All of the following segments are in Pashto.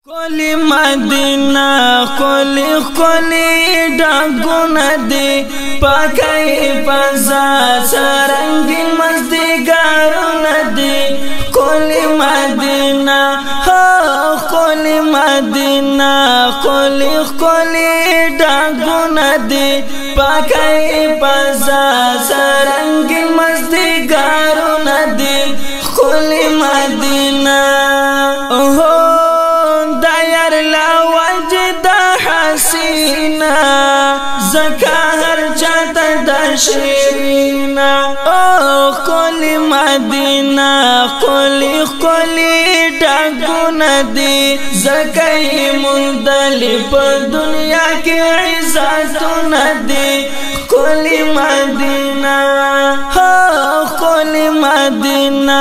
کولی مدینہ کولی ډاګونه دی پاکي فضا سرنګین مزدګارونه دی کولی مدینہ کولی مدینہ کولی ډاګونه دی پاکي فضا سرنګین مزدګارونه دی کولی مدینہ زکا هر چاہتا دا شیرینا کولی مدینہ کولی ڈاگونا دی زکای مندلی پا دنیا کی عزتونا دی کولی مدینہ کولی مدینہ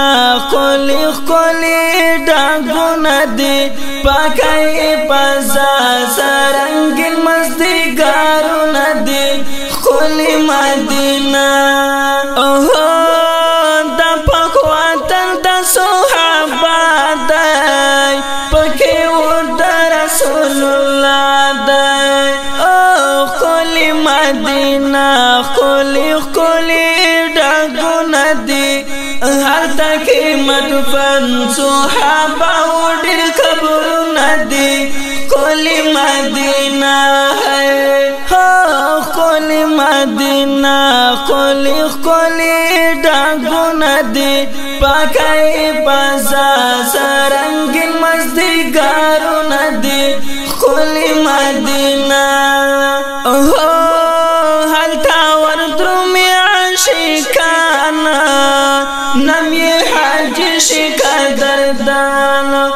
کولی ڈاگونا دی پاکای پازا سرنگین مزدگارونا دی کولی مدینہ دا پاکواتن دا صحابہ دائی پاکی ورد رسول اللہ دائی کولی مدینہ کولی ڈاگونا دی ہر تاکی مدفن صحابہ وڈر قبرونا دی کولی مدینہ ہے کولی مدینہ کولی ڈاگونا دی پاکائی پازا سرنگین مزدگارونا دی کولی مدینہ حالتا وردرومی عاشقانا نمی حج شکا دردانا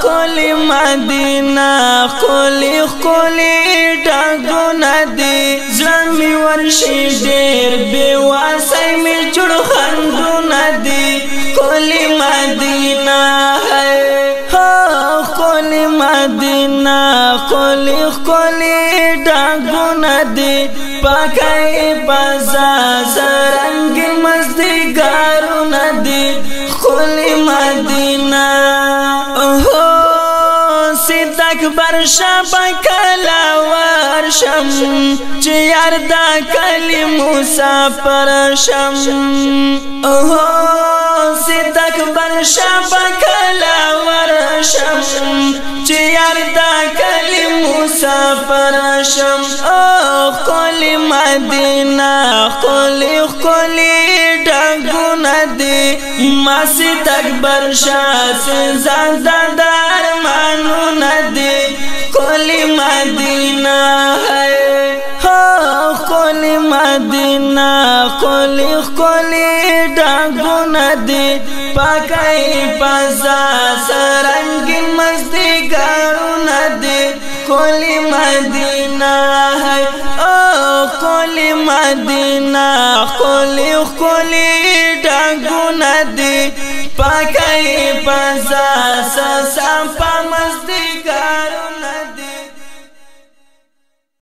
کولی مدینہ کولی ڈاگونا دی زلمی ورشی دیر بیواسی می جڑ خندونا دی کولی مدینہ ہے کولی مدینہ کولی ڈاگونا دی پاکائی پازا سرنگین مزدگارونا دی کولی مدینہ اکبر شابا کلا ورشم چیار دا کلی مسافر شم سید اکبر شابا کلا ورشم چیار دا کلی مسافر شم کولی مدینہ کولی ڈاگونا دی ما سید اکبر شاہ سے زیادہ دار مانونا دی کولی مدینہ ہے کولی مدینہ کولی ڈاگونا دی پاکائی پازا سرنگین مزدگارونا دی کولی مدینہ ہے کولی مدینہ کولی ڈاگونا دی پاکائی پازا سا پا مزدگارونا